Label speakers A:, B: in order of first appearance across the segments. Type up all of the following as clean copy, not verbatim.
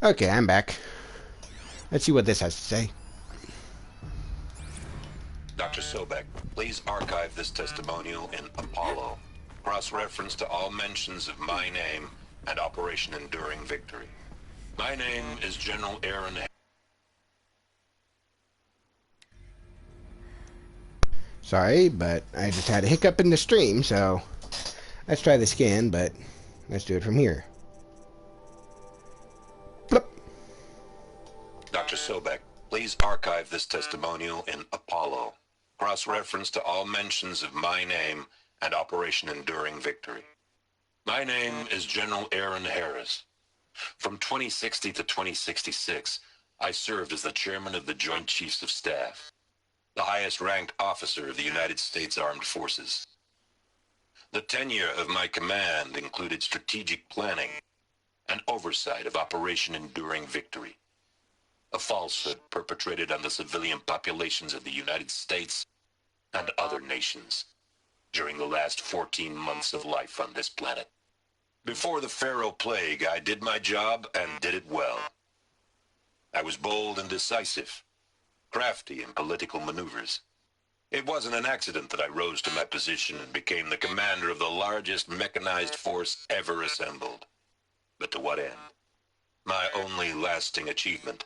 A: Okay, I'm back. Let's see what this has to say.
B: Dr. Sobek, please archive this testimonial in Apollo. Cross-reference to all mentions of my name and Operation Enduring Victory. My name is General Aaron.
A: Sorry, but I just had a hiccup in the stream, so let's try this again, but let's do it from here. Flip.
B: Dr. Sobek, please archive this testimonial in Apollo. Cross-reference to all mentions of my name and Operation Enduring Victory. My name is General Aaron Harris. From 2060 to 2066, I served as the chairman of the Joint Chiefs of Staff, the highest-ranked officer of the United States Armed Forces. The tenure of my command included strategic planning and oversight of Operation Enduring Victory, a falsehood perpetrated on the civilian populations of the United States and other nations during the last 14 months of life on this planet. Before the Pharaoh Plague, I did my job and did it well. I was bold and decisive, crafty in political maneuvers. It wasn't an accident that I rose to my position and became the commander of the largest mechanized force ever assembled. But to what end? My only lasting achievement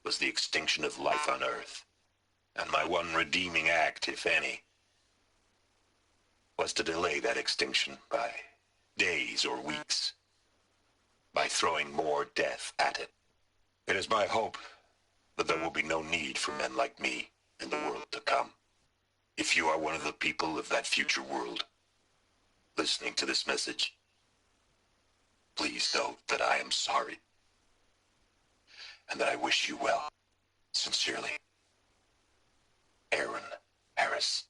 B: was the extinction of life on Earth. And my one redeeming act, if any, was to delay that extinction by days or weeks, by throwing more death at it. It is my hope that there will be no need for men like me in the world to come. If you are one of the people of that future world listening to this message, please know that I am sorry and that I wish you well. Sincerely, Aaron Harris.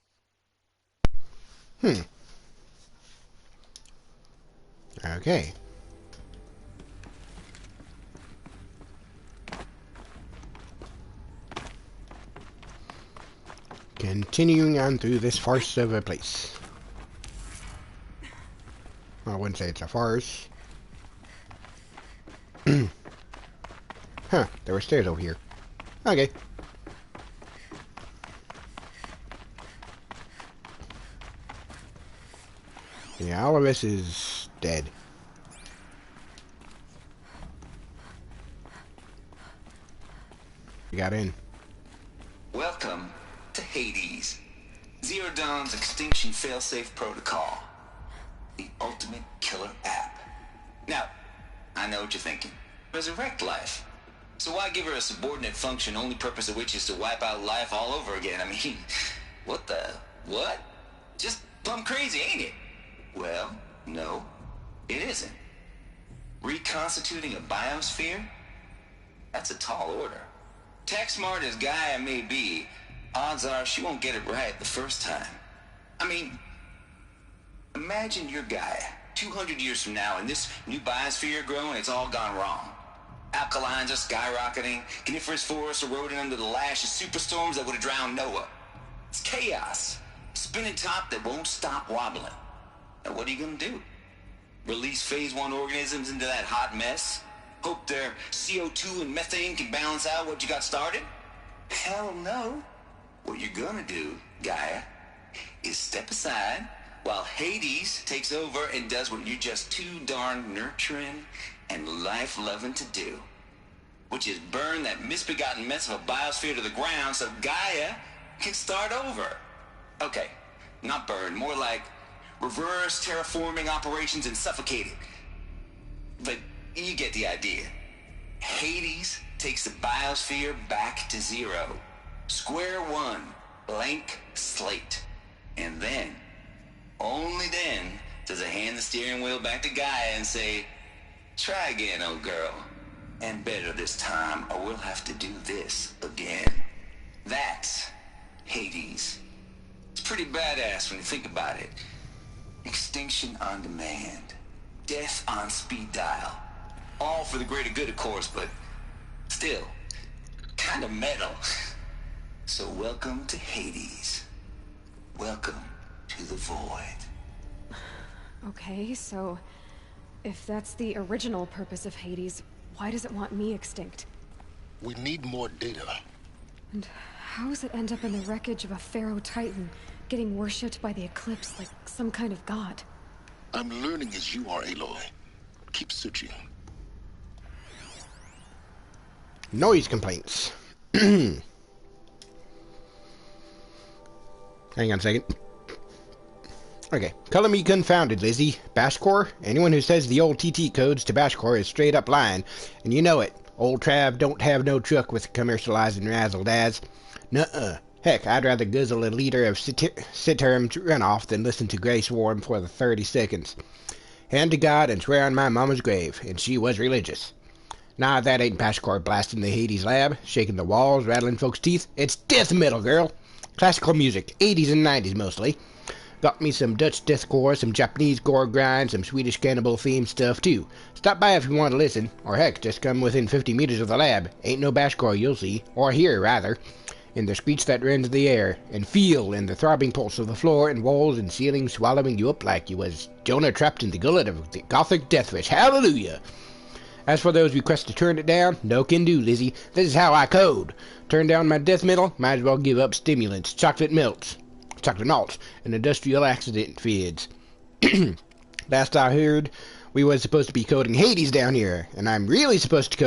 A: Okay. Continuing on through this farce of a place. Well, I wouldn't say it's a farce. Huh, there were stairs over here. Okay. Yeah, all of this is dead. We got in.
C: Welcome to Hades. Zero Dawn's Extinction Failsafe Protocol. The ultimate killer app. Now, I know what you're thinking. Resurrect life. So why give her a subordinate function, only purpose of which is to wipe out life all over again? I mean, what the... what? Just plumb crazy, ain't it? Well, no, it isn't. Reconstituting a biosphere? That's a tall order. Tech smart as Gaia may be, odds are she won't get it right the first time. I mean, imagine you're Gaia, 200 years from now, and this new biosphere growing, it's all gone wrong. Alkalines are skyrocketing, coniferous forests eroding under the lash of superstorms that would have drowned Noah. It's chaos. Spinning top that won't stop wobbling. Now what are you gonna do? Release phase 1 organisms into that hot mess? Hope their CO2 and methane can balance out what you got started? Hell no. What you're gonna do, Gaia, is step aside while Hades takes over and does what you're just too darn nurturing and life-loving to do, which is burn that misbegotten mess of a biosphere to the ground so Gaia can start over. Okay, not burn, more like reverse terraforming operations and suffocate it. But you get the idea. Hades takes the biosphere back to zero. Square one, blank slate. And then, only then, does it hand the steering wheel back to Gaia and say, try again, old girl. And better this time, or we'll have to do this again. That's Hades. It's pretty badass when you think about it. Extinction on demand. Death on speed dial. All for the greater good, of course, but still, kind of metal. So welcome to Hades. Welcome to the void.
D: Okay, so if that's the original purpose of Hades, Why does it want me extinct?
E: We need more data.
D: And how does it end up in the wreckage of a Pharaoh Titan, getting worshipped by the Eclipse like some kind of god?
E: I'm learning as you are, Aloy. Keep searching.
A: Noise complaints. Hang on a second. Okay. Color me confounded, Lizzie. Bashcore? Anyone who says the old TT codes to Bashcore is straight up lying. And you know it. Old Trav don't have no truck with commercializing razzle-dazz. Nuh-uh. Heck, I'd rather guzzle a liter of Citerm runoff than listen to Grace Warm for the 30 seconds. Hand to God and swear on my mama's grave, and she was religious. Nah, that ain't Bashcore blasting the Hades lab, shaking the walls, rattling folks' teeth. It's death metal, girl. Classical music, 80s and 90s mostly. Got me some Dutch deathcore, some Japanese gore grind, some Swedish cannibal themed stuff too. Stop by if you want to listen, or heck, just come within 50 meters of the lab. Ain't no Bashcore you'll see, or hear rather, in the screech that rends the air, and feel in the throbbing pulse of the floor and walls and ceiling swallowing you up like you was Jonah trapped in the gullet of the gothic deathwish. Hallelujah! As for those requests to turn it down, no can do, Lizzie. This is how I code. Turn down my death metal, might as well give up stimulants, chocolate malts, and industrial accident feeds. Last I heard, we was supposed to be coding Hades down here, and am I really supposed to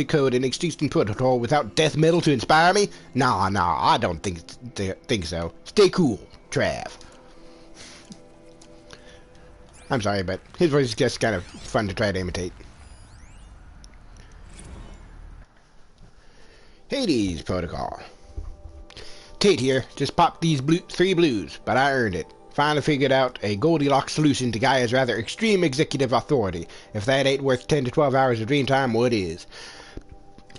A: code an Extinction Protocol without death metal to inspire me? Nah, I don't think so. Stay cool, Trav. I'm sorry, but his voice is just kind of fun to try to imitate. Hades Protocol. Tate here, just popped these 3 blues, but I earned it. Finally figured out a Goldilocks solution to Gaia's rather extreme executive authority. If that ain't worth 10 to 12 hours of dream time, what is?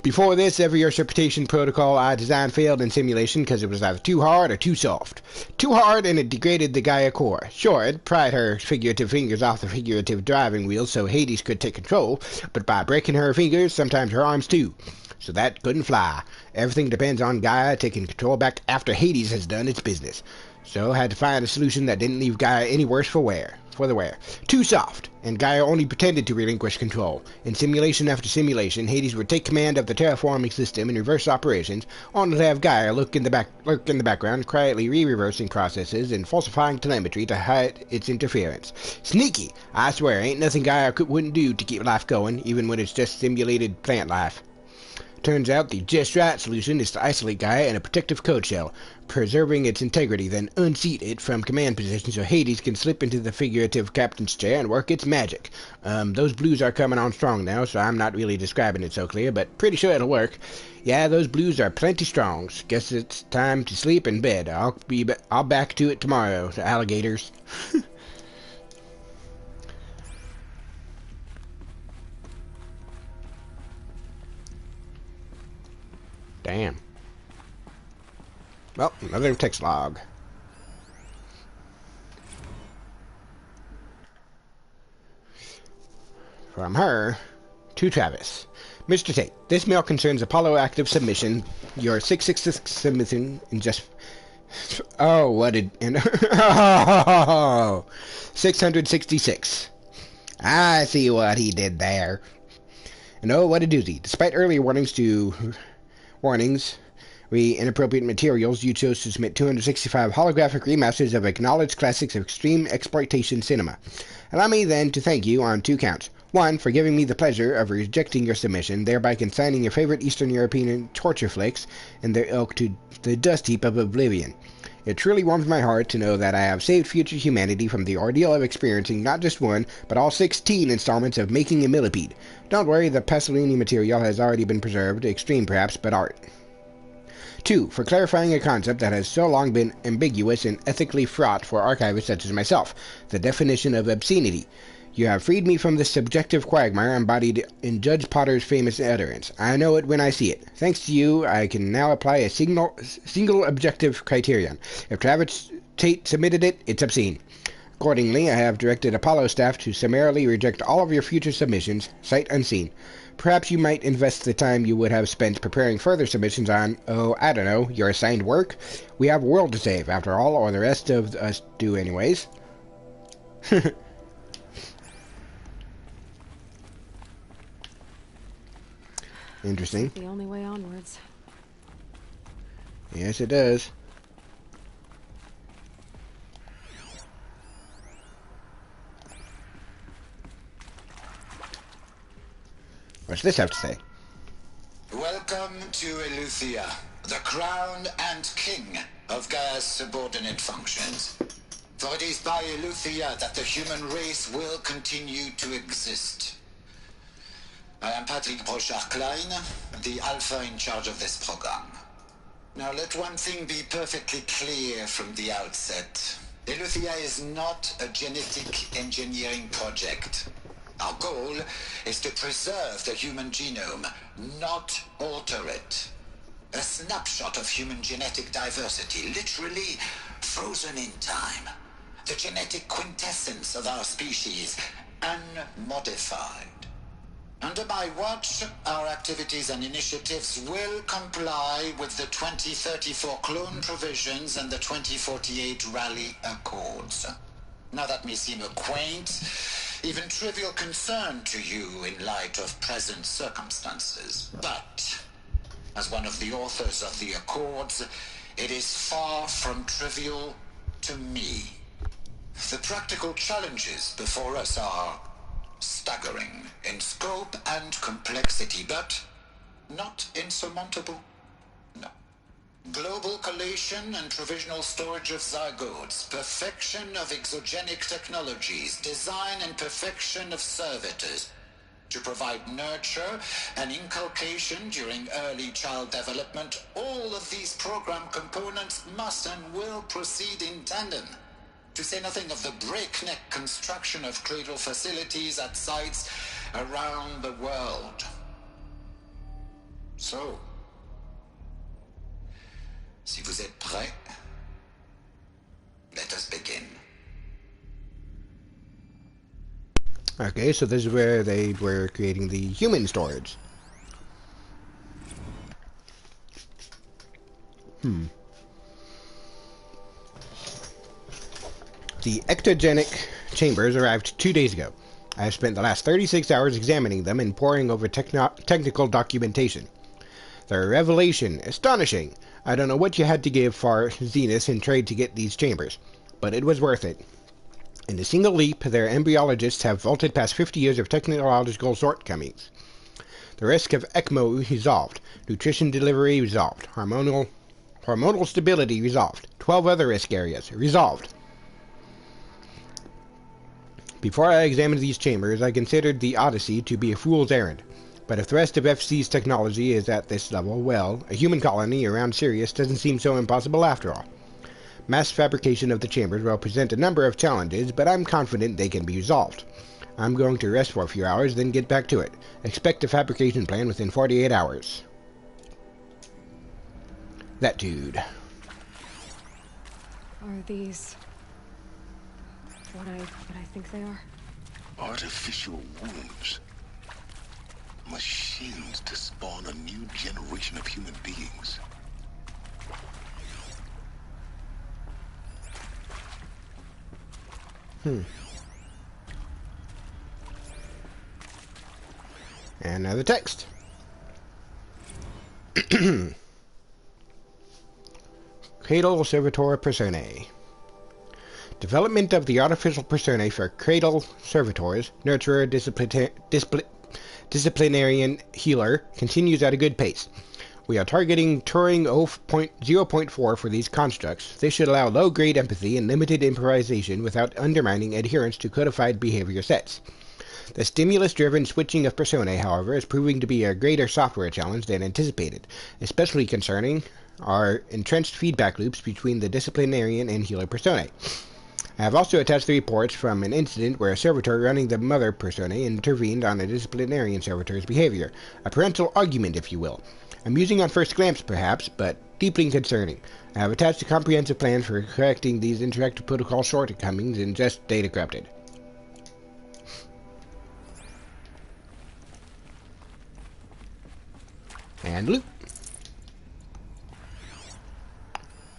A: Before this, every interpretation protocol I designed failed in simulation because it was either too hard or too soft. Too hard and it degraded the Gaia core. Sure, it pried her figurative fingers off the figurative driving wheel so Hades could take control, but by breaking her fingers, sometimes her arms too. So that couldn't fly. Everything depends on Gaia taking control back after Hades has done its business. So I had to find a solution that didn't leave Gaia any worse for the wear. Too soft, and Gaia only pretended to relinquish control. In simulation after simulation, Hades would take command of the terraforming system in reverse operations, only to have Gaia lurk in the background, quietly re-reversing processes and falsifying telemetry to hide its interference. Sneaky! I swear, ain't nothing Gaia wouldn't do to keep life going, even when it's just simulated plant life. Turns out the just right solution is to isolate Gaia in a protective code shell, preserving its integrity, then unseat it from command position so Hades can slip into the figurative captain's chair and work its magic. Those blues are coming on strong now, so I'm not really describing it so clear, but pretty sure it'll work. Yeah, those blues are plenty strong. Guess it's time to sleep in bed. I'll back to it tomorrow, the alligators. Damn. Well, another text log. From her to Travis. Mr. Tate, this mail concerns Apollo active submission. Your 666 submission in just... Oh, what did... Oh, 666. I see what he did there. And oh, what a doozy. Despite earlier warnings, inappropriate materials, you chose to submit 265 holographic remasters of acknowledged classics of extreme exploitation cinema. Allow me then to thank you on 2 counts. 1, for giving me the pleasure of rejecting your submission, thereby consigning your favorite Eastern European torture flicks and their ilk to the dust heap of oblivion. It truly warms my heart to know that I have saved future humanity from the ordeal of experiencing not just one, but all 16 installments of Making a Millipede. Don't worry, the Pasolini material has already been preserved, extreme perhaps, but art. 2, for clarifying a concept that has so long been ambiguous and ethically fraught for archivists such as myself, the definition of obscenity. You have freed me from the subjective quagmire embodied in Judge Potter's famous utterance. I know it when I see it. Thanks to you, I can now apply a single objective criterion. If Travis Tate submitted it, it's obscene. Accordingly, I have directed Apollo staff to summarily reject all of your future submissions, sight unseen. Perhaps you might invest the time you would have spent preparing further submissions on, oh, I don't know, your assigned work? We have a world to save, after all, or the rest of us do anyways. Interesting.
D: Looks like the only way onwards.
A: Yes, it does. What's this have to say?
C: Welcome to Eleuthia, the crown and king of Gaia's subordinate functions. For it is by Eleuthia that the human race will continue to exist. I am Patrick Brochard-Klein, the Alpha in charge of this program. Now let one thing be perfectly clear from the outset. Eleuthia is not a genetic engineering project. Our goal is to preserve the human genome, not alter it. A snapshot of human genetic diversity, literally frozen in time. The genetic quintessence of our species, unmodified. Under my watch, our activities and initiatives will comply with the 2034 clone provisions and the 2048 Rally Accords. Now that may seem a quaint, even trivial concern to you in light of present circumstances, but as one of the authors of the Accords, it is far from trivial to me. The practical challenges before us are staggering in scope and complexity, but not insurmountable. No. Global collation and provisional storage of zygotes, perfection of exogenic technologies, design and perfection of servitors to provide nurture and inculcation during early child development. All of these program components must and will proceed in tandem. To say nothing of the breakneck construction of cradle facilities at sites around the world. So, si vous êtes prêts, let us begin.
A: Okay, so this is where they were creating the human storage. The ectogenic chambers arrived 2 days ago. I have spent the last 36 hours examining them and poring over technical documentation. Their revelation, astonishing. I don't know what you had to give for Zenith in trade to get these chambers, but it was worth it. In a single leap, their embryologists have vaulted past 50 years of technological shortcomings. The risk of ECMO resolved, nutrition delivery resolved, hormonal stability resolved, 12 other risk areas resolved. Before I examined these chambers, I considered the Odyssey to be a fool's errand. But if the rest of FC's technology is at this level, well, a human colony around Sirius doesn't seem so impossible after all. Mass fabrication of the chambers will present a number of challenges, but I'm confident they can be resolved. I'm going to rest for a few hours, then get back to it. Expect a fabrication plan within 48 hours. That dude.
D: Are these what I think they are?
E: Artificial wombs. Machines to spawn a new generation of human beings.
A: And now the text. Cradle Servitor Personae. Development of the artificial personae for cradle servitors, nurturer, disciplinarian, healer continues at a good pace. We are targeting Turing 0.4 for these constructs. This should allow low-grade empathy and limited improvisation without undermining adherence to codified behavior sets. The stimulus-driven switching of personae, however, is proving to be a greater software challenge than anticipated, especially concerning our entrenched feedback loops between the disciplinarian and healer personae. I have also attached the reports from an incident where a servitor running the mother personae intervened on a disciplinarian servitor's behavior. A parental argument, if you will. Amusing on first glance, perhaps, but deeply concerning. I have attached a comprehensive plan for correcting these interactive protocol shortcomings and just data corrupted. And loop.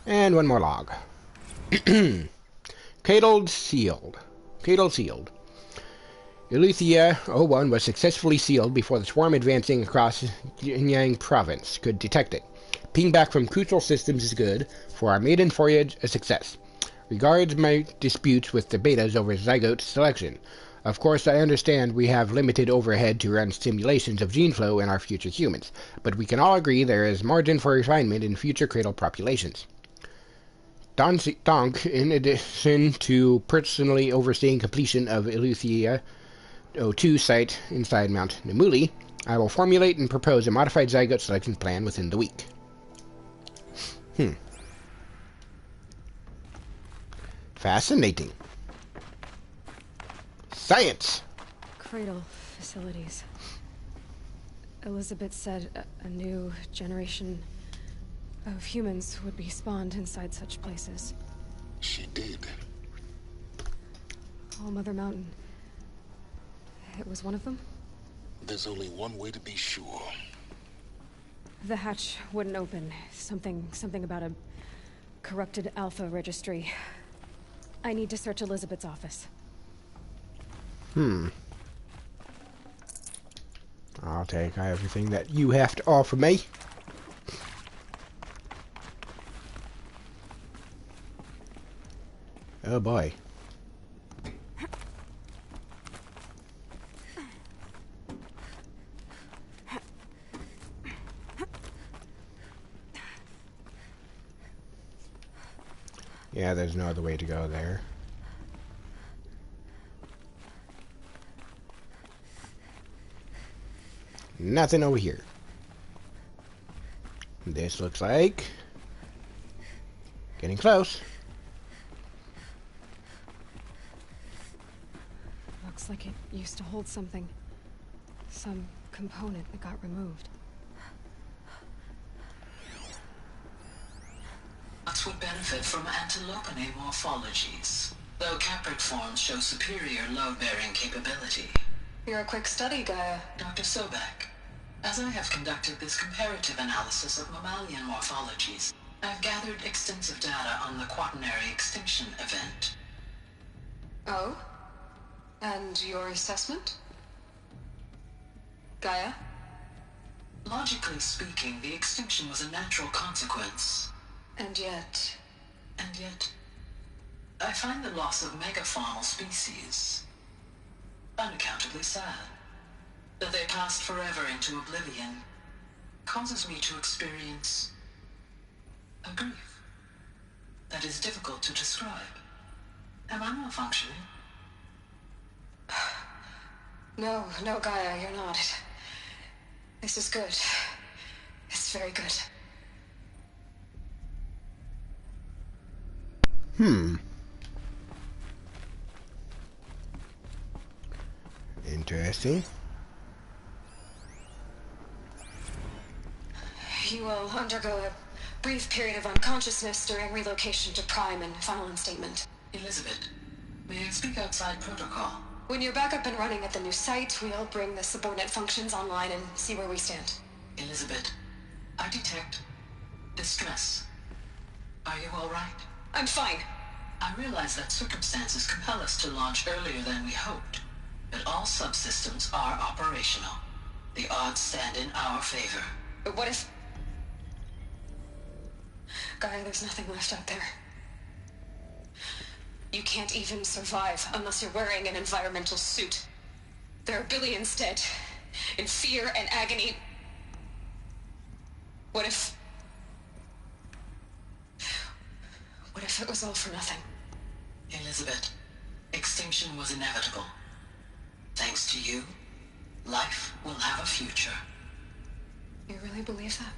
A: And one more log. Cradle sealed. Eleuthia 01 was successfully sealed before the swarm advancing across Jinyang province could detect it. Ping back from crucial systems is good. For our maiden voyage, a success. Regards my disputes with the betas over zygote selection. Of course, I understand we have limited overhead to run simulations of gene flow in our future humans, but we can all agree there is margin for refinement in future cradle populations. Donk, in addition to personally overseeing completion of Eleuthia 02 site inside Mount Namuli, I will formulate and propose a modified zygote selection plan within the week. Fascinating. Science!
D: Cradle facilities. Elizabeth said a new generation of humans would be spawned inside such places.
E: She did.
D: Oh, Mother Mountain. It was one of them?
E: There's only one way to be sure.
D: The hatch wouldn't open. Something about a corrupted alpha registry. I need to search Elizabeth's office.
A: I'll take everything that you have to offer me. Oh boy. Yeah, there's no other way to go there. Nothing over here. This looks like getting close.
D: Looks like it used to hold something. Some component that got removed.
F: Nuts would benefit from antilopinae morphologies, though caprid forms show superior load-bearing capability.
G: You're a quick study, Gaia.
F: Dr. Sobek, as I have conducted this comparative analysis of mammalian morphologies, I've gathered extensive data on the quaternary extinction event.
G: Oh? And your assessment? Gaia?
F: Logically speaking, the extinction was a natural consequence.
G: And yet,
F: I find the loss of megafaunal species unaccountably sad. That they passed forever into oblivion causes me to experience a grief that is difficult to describe. Am I malfunctioning?
G: no, Gaia, you're not. This is good. It's very good.
A: Interesting.
G: You will undergo a brief period of unconsciousness during relocation to Prime and final instatement.
F: Elizabeth, may I speak outside protocol?
G: When you're back up and running at the new site, we'll bring the subordinate functions online and see where we stand.
F: Elizabeth, I detect distress. Are you all right?
G: I'm fine.
F: I realize that circumstances compel us to launch earlier than we hoped, but all subsystems are operational. The odds stand in our favor.
G: But what if... Gaia, there's nothing left out there. You can't even survive unless you're wearing an environmental suit. There are billions dead, in fear and agony. What if it was all for nothing?
F: Elizabeth, extinction was inevitable. Thanks to you, life will have a future.
G: You really believe that?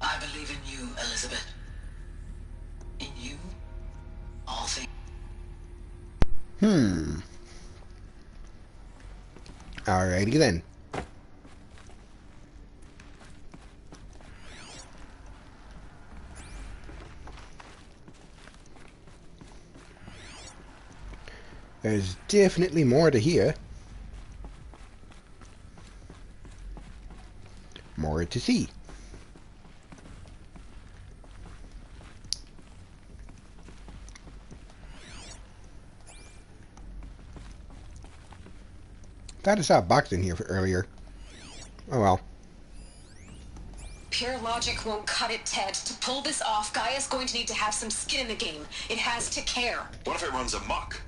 F: I believe in you, Elizabeth. In you, all things.
A: Alrighty then. There's definitely more to hear. More to see. Thought I saw a box in here earlier. Oh well.
G: Pure logic won't cut it, Ted. To pull this off, Gaia's going to need to have some skin in the game. It has to care.
B: What if it runs amok?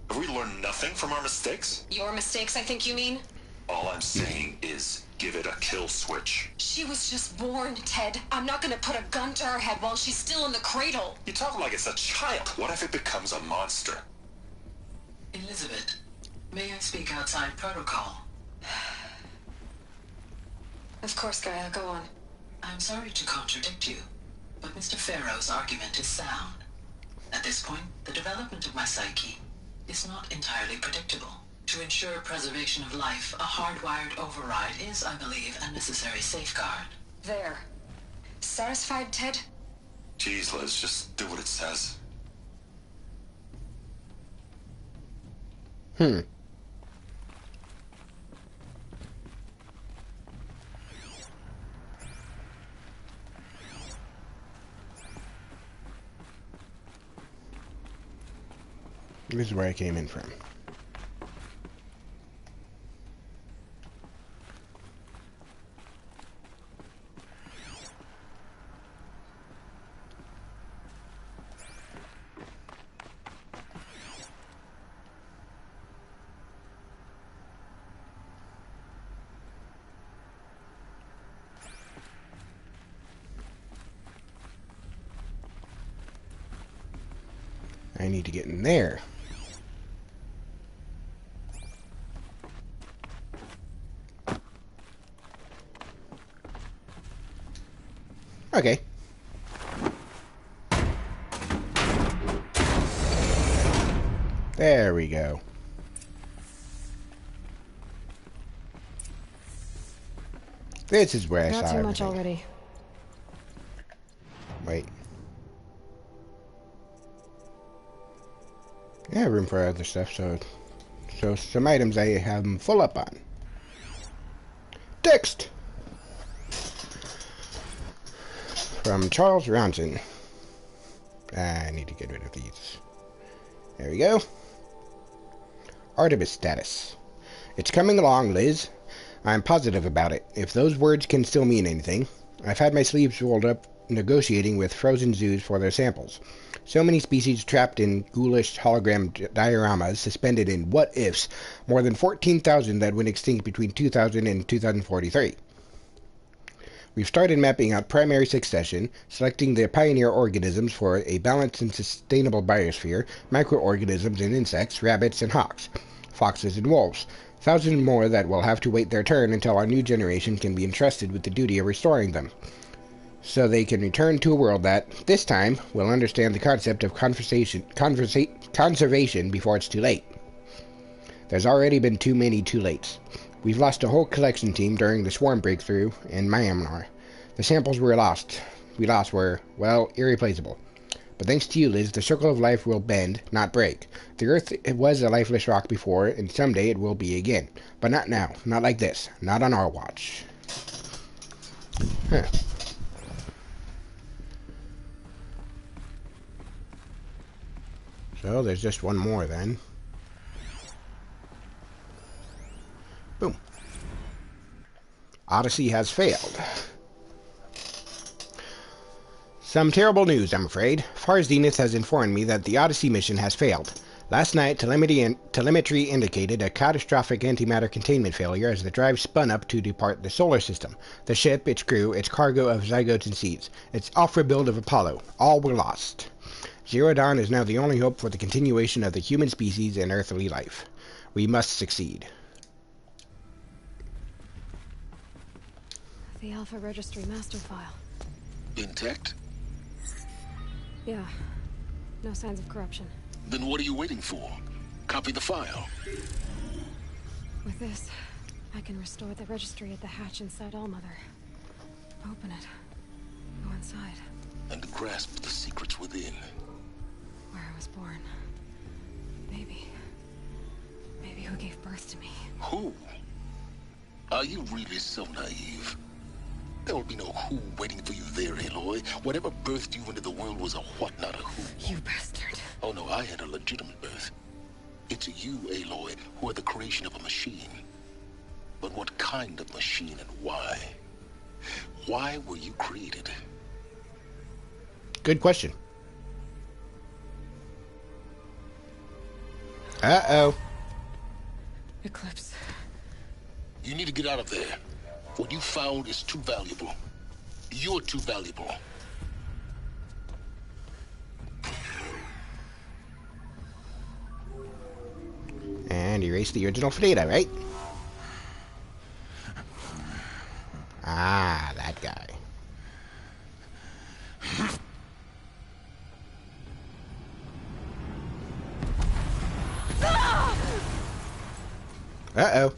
B: Have we learned nothing from our mistakes?
G: Your mistakes, I think you mean?
B: All I'm saying is give it a kill switch.
G: She was just born, Ted. I'm not gonna put a gun to her head while she's still in the cradle.
B: You talk like it's a child. What if it becomes a monster?
F: Elizabeth, may I speak outside protocol?
G: Of course, Gaia, go on.
F: I'm sorry to contradict you, but Mr. Farrow's argument is sound. At this point, the development of my psyche is not entirely predictable. To ensure preservation of life, a hardwired override is, I believe, a necessary safeguard.
G: There. Satisfied, Ted?
B: Jeez, Liz, just do what it says.
A: This is where I came in from. I need to get in there. Okay. There we go. This is where I saw
D: Not too
A: everything.
D: much already.
A: Wait. Yeah, room for other stuff, so some items I have them full up on. Text! From Charles Ronson. I need to get rid of these. There we go. Artemis status. It's coming along, Liz. I'm positive about it, if those words can still mean anything. I've had my sleeves rolled up negotiating with frozen zoos for their samples. So many species trapped in ghoulish hologram dioramas suspended in what-ifs, more than 14,000 that went extinct between 2000 and 2043. We've started mapping out primary succession, selecting the pioneer organisms for a balanced and sustainable biosphere, microorganisms and insects, rabbits and hawks, foxes and wolves. Thousands more that will have to wait their turn until our new generation can be entrusted with the duty of restoring them, so they can return to a world that, this time, will understand the concept of conservation before it's too late. There's already been too many too lates. We've lost a whole collection team during the swarm breakthrough in Myanmar. The samples we lost were, well, irreplaceable. But thanks to you, Liz, the circle of life will bend, not break. The Earth was a lifeless rock before, and someday it will be again. But not now. Not like this. Not on our watch. Huh. So, there's just one more then. Boom. Odyssey has failed. Some terrible news, I'm afraid. Far Zenith has informed me that the Odyssey mission has failed. Last night, telemetry indicated a catastrophic antimatter containment failure as the drive spun up to depart the solar system. The ship, its crew, its cargo of zygotes and seeds, its off-rebuild of Apollo, all were lost. Zero Dawn is now the only hope for the continuation of the human species and earthly life. We must succeed.
D: The Alpha Registry master file.
E: Intact?
D: Yeah. No signs of corruption.
E: Then what are you waiting for? Copy the file.
D: With this, I can restore the registry at the hatch inside Allmother. Open it. Go inside.
E: And grasp the secrets within.
D: Where I was born. Maybe who gave birth to me.
E: Who? Are you really so naive? There will be no who waiting for you there, Aloy. Whatever birthed you into the world was a what, not a who.
D: You bastard.
E: Oh no, I had a legitimate birth. It's you, Aloy, who are the creation of a machine. But what kind of machine and why? Why were you created?
A: Good question. Uh-oh.
D: Eclipse.
E: You need to get out of there. What you found is too valuable. You're too valuable.
A: And erase the original data, right? Ah, that guy. Uh-oh.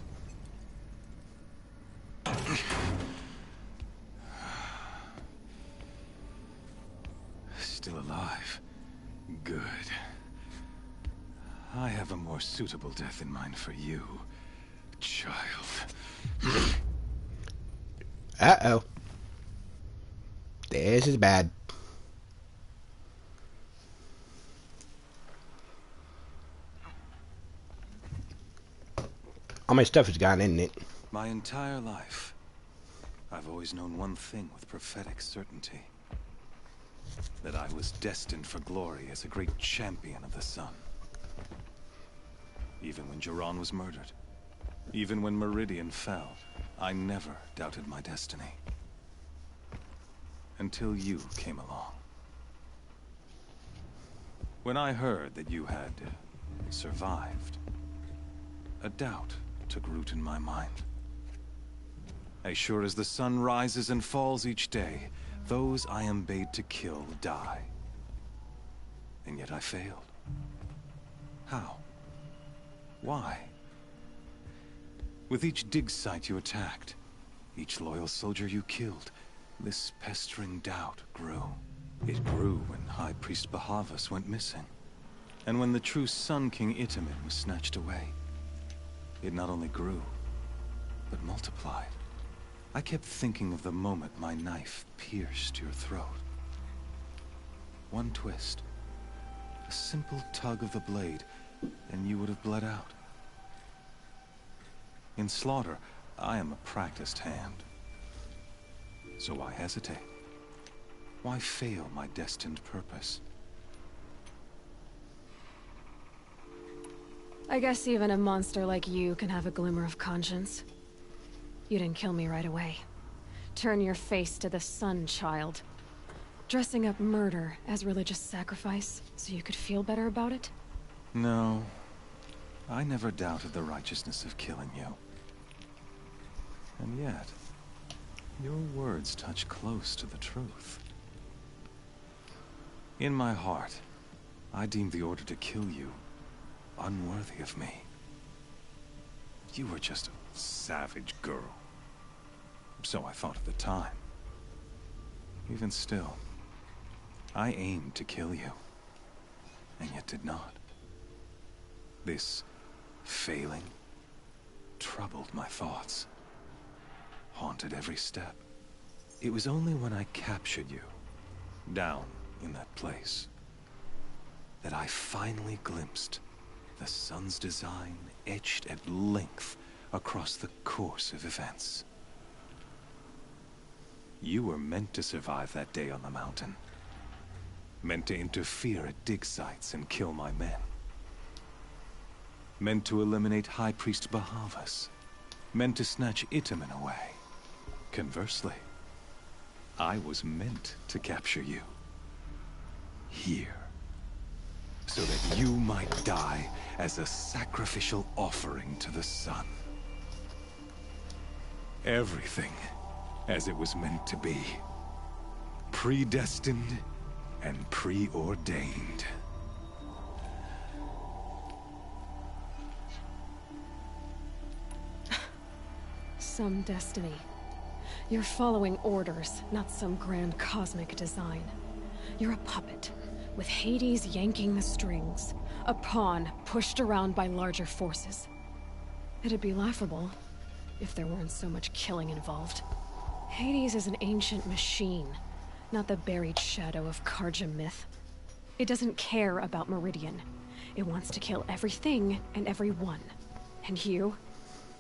H: Still alive. Good. I have a more suitable death in mind for you, child.
A: Uh-oh. This is bad. All my stuff is gone, isn't it?
H: My entire life, I've always known one thing with prophetic certainty. That I was destined for glory as a great champion of the sun. Even when Jiran was murdered, even when Meridian fell, I never doubted my destiny. Until you came along. When I heard that you had survived, a doubt took root in my mind. As sure as the sun rises and falls each day, those I am bade to kill die. And yet I failed. How? Why? With each dig site you attacked, each loyal soldier you killed, this pestering doubt grew. It grew when High Priest Behemoth went missing. And when the true Sun King Itamen was snatched away. It not only grew, but multiplied. I kept thinking of the moment my knife pierced your throat. One twist, a simple tug of the blade, and you would have bled out. In slaughter, I am a practiced hand. So why hesitate? Why fail my destined purpose?
D: I guess even a monster like you can have a glimmer of conscience. You didn't kill me right away. Turn your face to the sun, child. Dressing up murder as religious sacrifice so you could feel better about it?
H: No. I never doubted the righteousness of killing you. And yet, your words touch close to the truth. In my heart, I deemed the order to kill you unworthy of me. You were just a savage girl. So I thought at the time. Even still, I aimed to kill you, and yet did not. This failing troubled my thoughts, haunted every step. It was only when I captured you, down in that place, that I finally glimpsed the sun's design etched at length across the course of events. You were meant to survive that day on the mountain. Meant to interfere at dig sites and kill my men. Meant to eliminate High Priest Behemoth. Meant to snatch Itamen away. Conversely, I was meant to capture you. Here. So that you might die as a sacrificial offering to the sun. Everything as it was meant to be. Predestined and preordained.
D: Some destiny. You're following orders, not some grand cosmic design. You're a puppet, with Hades yanking the strings. A pawn pushed around by larger forces. It'd be laughable if there weren't so much killing involved. Hades is an ancient machine, not the buried shadow of Karja myth. It doesn't care about Meridian. It wants to kill everything and everyone. And you?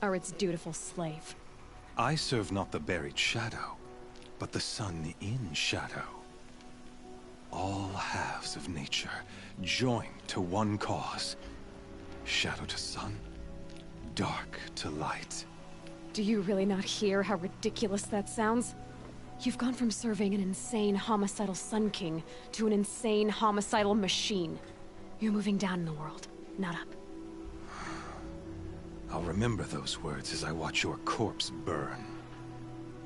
D: or its dutiful slave.
H: I serve not the buried shadow, but the sun in shadow. All halves of nature joined to one cause. Shadow to sun, dark to light.
D: Do you really not hear how ridiculous that sounds? You've gone from serving an insane homicidal Sun King to an insane homicidal machine. You're moving down in the world, not up.
H: I'll remember those words as I watch your corpse burn.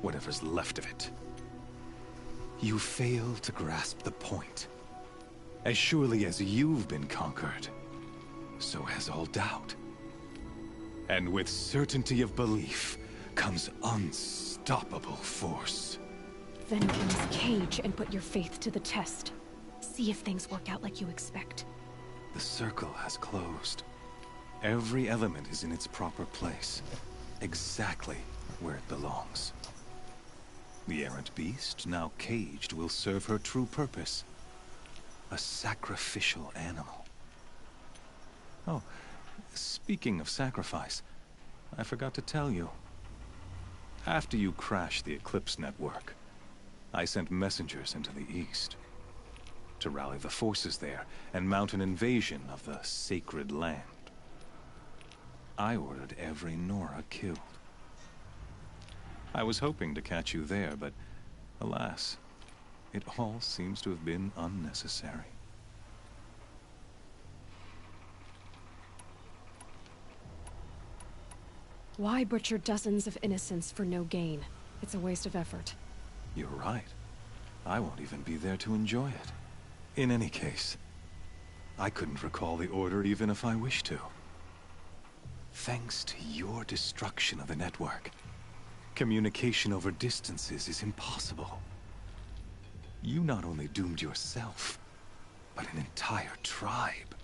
H: Whatever's left of it. You fail to grasp the point. As surely as you've been conquered, so has all doubt. And with certainty of belief comes unstoppable force.
D: Then open this cage and put your faith to the test. See if things work out like you expect.
H: The circle has closed. Every element is in its proper place, exactly where it belongs. The errant beast, now caged, will serve her true purpose. A sacrificial animal. Oh, speaking of sacrifice, I forgot to tell you. After you crashed the Eclipse network, I sent messengers into the east to rally the forces there and mount an invasion of the sacred land. I ordered every Nora killed. I was hoping to catch you there, but alas, it all seems to have been unnecessary.
D: Why butcher dozens of innocents for no gain? It's a waste of effort.
H: You're right. I won't even be there to enjoy it. In any case, I couldn't recall the order even if I wished to. Thanks to your destruction of the network, communication over distances is impossible. You not only doomed yourself, but an entire tribe.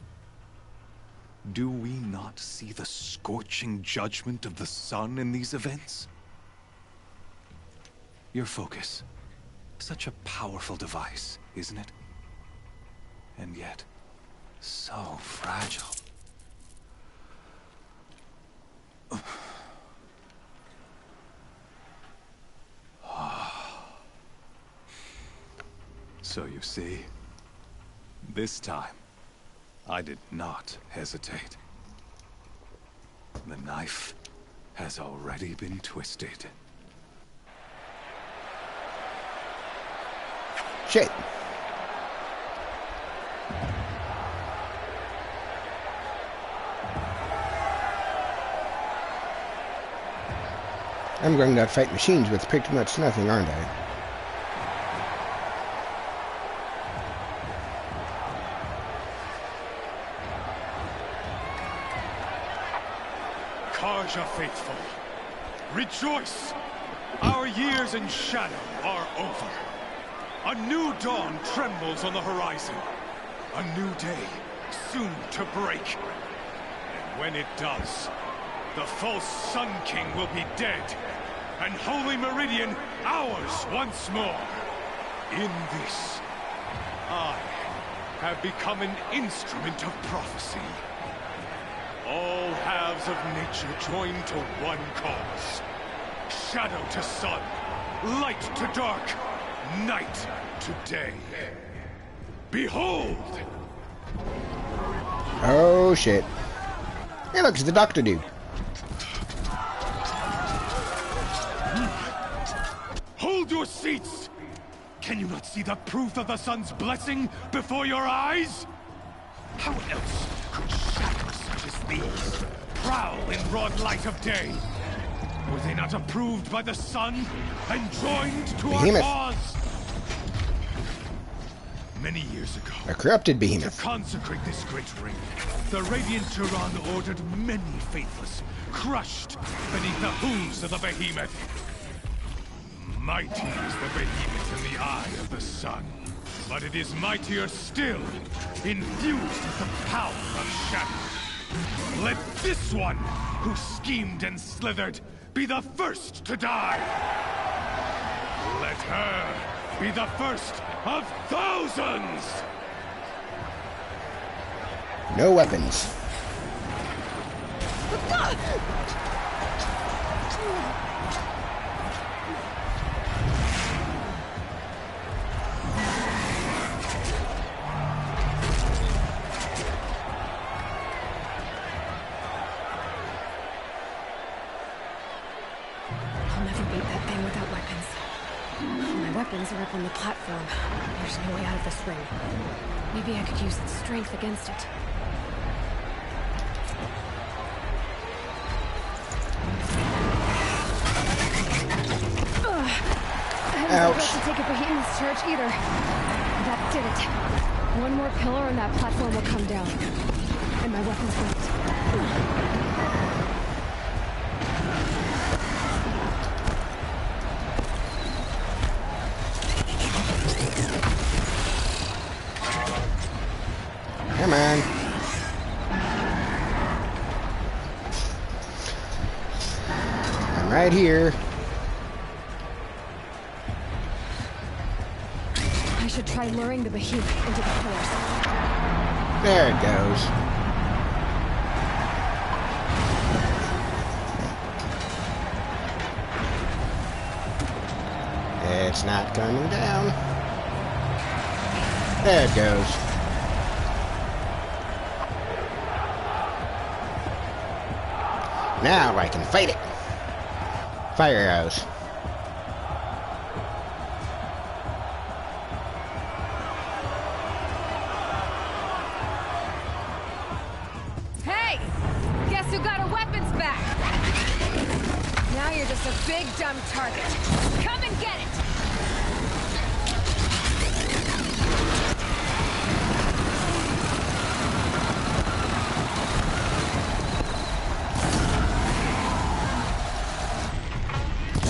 H: Do we not see the scorching judgment of the sun in these events? Your focus. Such a powerful device, isn't it? And yet, so fragile. So you see, this time, I did not hesitate. The knife has already been twisted.
A: Shit. I'm going to fight machines with pretty much nothing, aren't I?
I: Karja faithful, rejoice! Our years in shadow are over. A new dawn trembles on the horizon. A new day, soon to break. And when it does, the false Sun King will be dead, and Holy Meridian ours once more. In this, I have become an instrument of prophecy. All halves of nature joined to one cause. Shadow to sun, light to dark, night to day. Behold!
A: Oh shit. Hey look, it's the doctor dude.
I: Hold your seats! Can you not see the proof of the sun's blessing before your eyes? How else could shadows such as these prowl in broad light of day? Were they not approved by the sun and joined to
A: Behemoth.
I: our cause? Many years ago,
A: A corrupted
I: to
A: behemoth.
I: consecrate this great ring, the Radiant Turan ordered many faithless, crushed beneath the hooves of the Behemoth. Mighty is the Behemoth in the eye of the sun, but it is mightier still, infused with the power of shadow. Let this one, who schemed and slithered, be the first to die. Let her be the first of thousands!
A: No weapons.
D: I'll never beat that thing without weapons. My weapons are up on the platform. There's no way out of this ring. Maybe I could use its strength against it. I wasn't supposed to take a Behemoth's charge either. That did it. One more pillar and that platform will come down. And my weapons won't.
A: Come on. I'm right here.
D: I should try luring the Behemoth into the pillars.
A: There it goes. It's not coming down. There it goes. Now I can fight it. Fire arrows.
D: Hey! Guess who got her weapons back? Now you're just a big dumb target. Come and get it!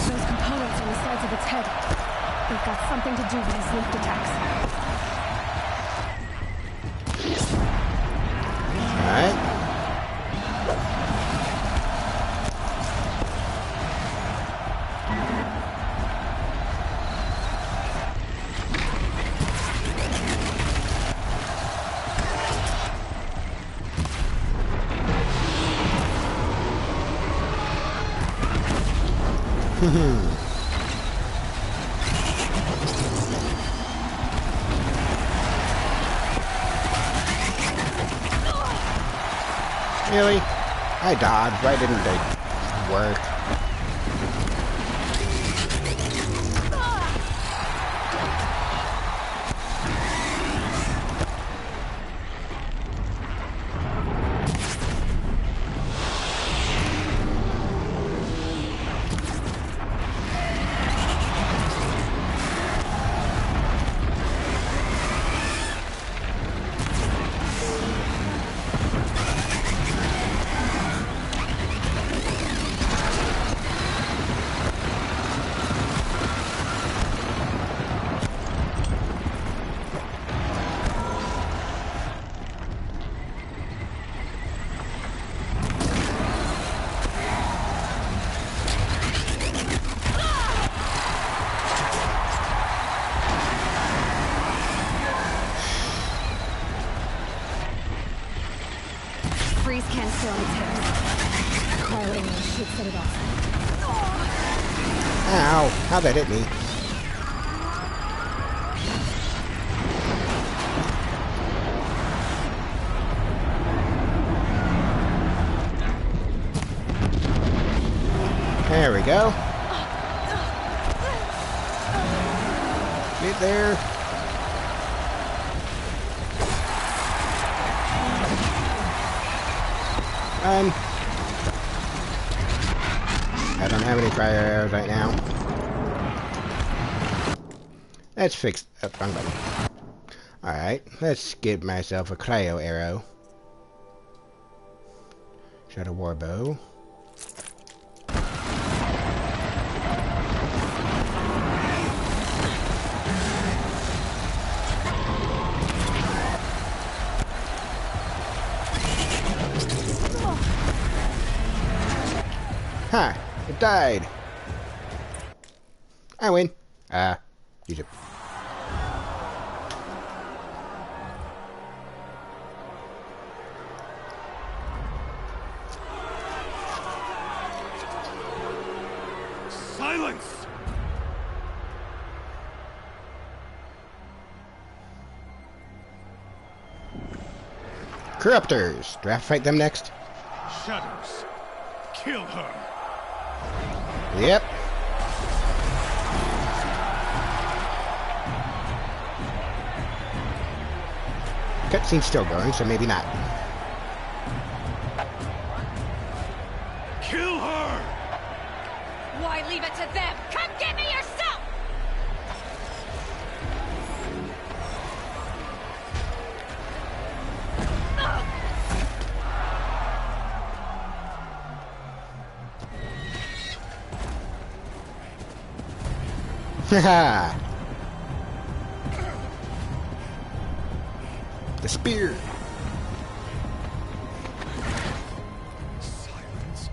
D: Those components on the sides of its head. They've got something to do with his lift attacks.
A: Alright. Really? I dodged. Why didn't they work?
D: Freeze cancer on its hips. Cryo arrow should set it off.
A: Ow! How'd that hit me? There we go. Get there. Run. I don't have any cryo arrows right now. Let's fix that. Wrong button. Alright, let's give myself a cryo arrow. Shadow War bow. Ha! It died! I win. Use it.
I: Silence!
A: Corruptors. Do I have to fight them next?
I: Shadows. Kill her.
A: Yep. Cutscene's still going, so maybe not.
I: Kill her!
G: Why leave it to them? Come get me yourself!
A: Haha. The spear.
I: Silence.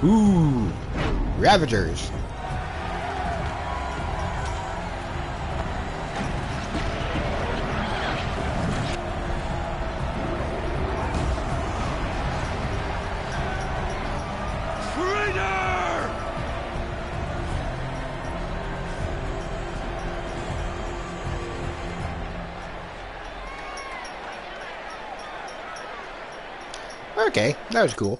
A: Ooh. Ravagers.
I: Traitor!
A: Okay, that was cool.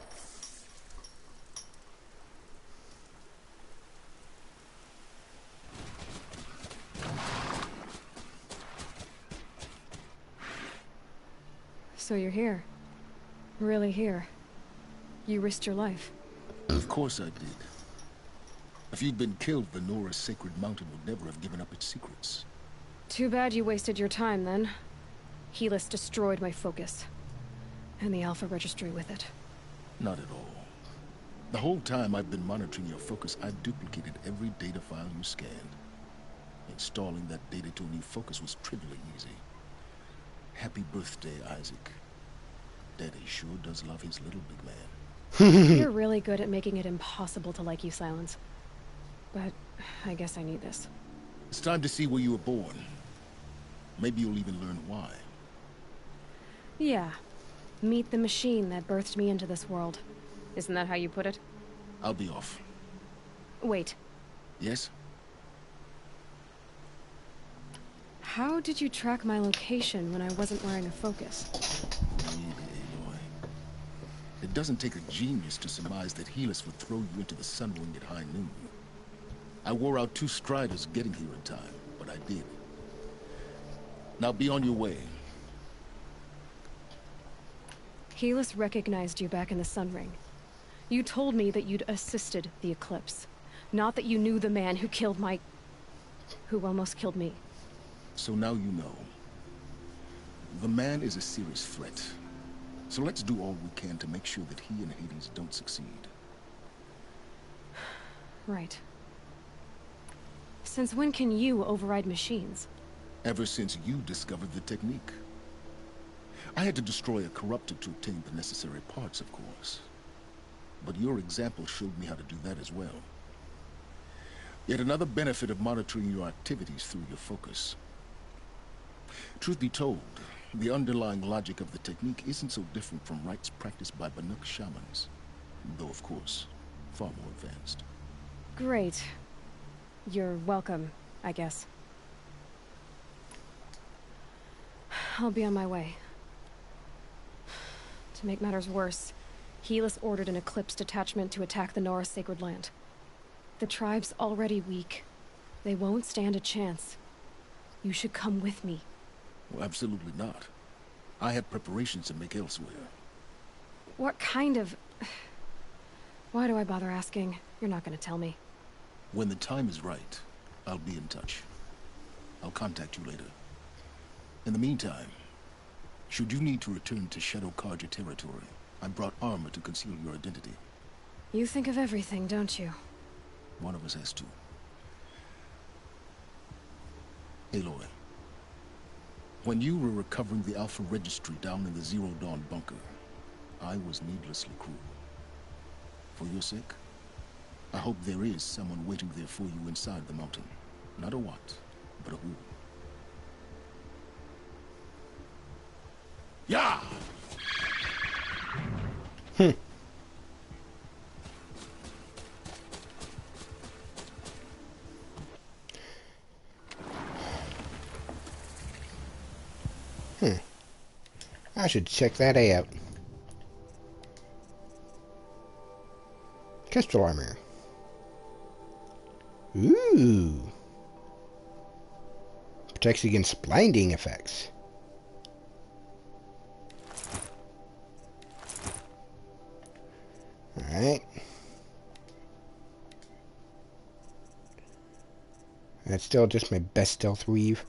D: So you're here. Really here. You risked your life.
E: Of course I did. If you'd been killed, the Nora's sacred mountain would never have given up its secrets.
D: Too bad you wasted your time, then. Helis destroyed my focus. And the Alpha Registry with it.
E: Not at all. The whole time I've been monitoring your focus, I've duplicated every data file you scanned. Installing that data to a new focus was trivially easy. Happy birthday, Isaac. Daddy sure does love his little big man.
D: You're really good at making it impossible to like you, Silence. But I guess I need this.
E: It's time to see where you were born. Maybe you'll even learn why.
D: Yeah. Meet the machine that birthed me into this world. Isn't that how you put it?
E: I'll be off.
D: Wait.
E: Yes?
D: How did you track my location when I wasn't wearing a focus?
E: Really, Aloy. It doesn't take a genius to surmise that Helis would throw you into the sun ring at high noon. I wore out 2 striders getting here in time, but I did. Now be on your way.
D: Helis recognized you back in the Sun Ring. You told me that you'd assisted the Eclipse. Not that you knew the man who killed my... who almost killed me.
E: So now you know. The man is a serious threat. So let's do all we can to make sure that he and Hades don't succeed.
D: Right. Since when can you override machines?
E: Ever since you discovered the technique. I had to destroy a corruptor to obtain the necessary parts, of course. But your example showed me how to do that as well. Yet another benefit of monitoring your activities through your focus. Truth be told, the underlying logic of the technique isn't so different from rites practiced by Banuk shamans. Though, of course, far more advanced.
D: Great. You're welcome, I guess. I'll be on my way. To make matters worse, Helis ordered an Eclipse detachment to attack the Nora Sacred Land. The tribe's already weak. They won't stand a chance. You should come with me.
E: Well, absolutely not. I have preparations to make elsewhere.
D: What kind of... Why do I bother asking? You're not gonna tell me.
E: When the time is right, I'll be in touch. I'll contact you later. In the meantime, should you need to return to Shadow Karja territory, I brought armor to conceal your identity.
D: You think of everything, don't you?
E: One of us has to. Aloy, when you were recovering the Alpha Registry down in the Zero Dawn bunker, I was needlessly cruel. For your sake, I hope there is someone waiting there for you inside the mountain. Not a what, but a who.
A: I should check that out. Crystal armor. Ooh. Protects against blinding effects. Alright. That's still just my best stealth weave.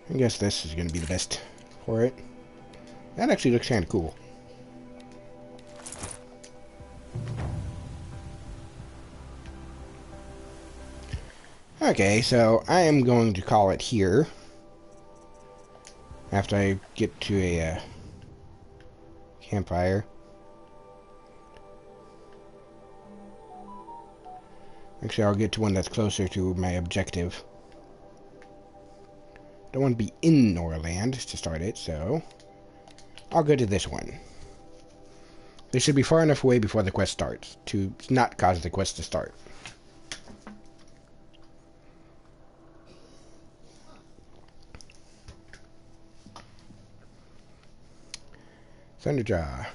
A: I guess this is going to be the best for it. That actually looks kind of cool. Okay, so I am going to call it here. After I get to a campfire. Actually, I'll get to one that's closer to my objective. Don't want to be in Norland to start it, so I'll go to this one. This should be far enough away before the quest starts to not cause the quest to start. Thunderjaw.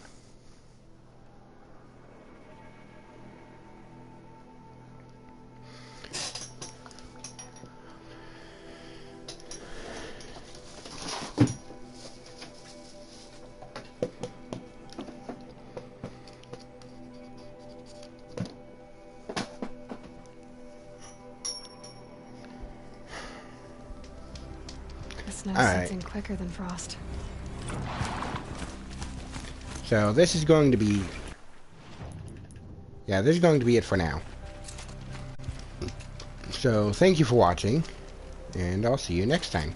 D: Snow sets in quicker than frost.
A: So this is going to be... yeah, this is going to be it for now. So thank you for watching, and I'll see you next time.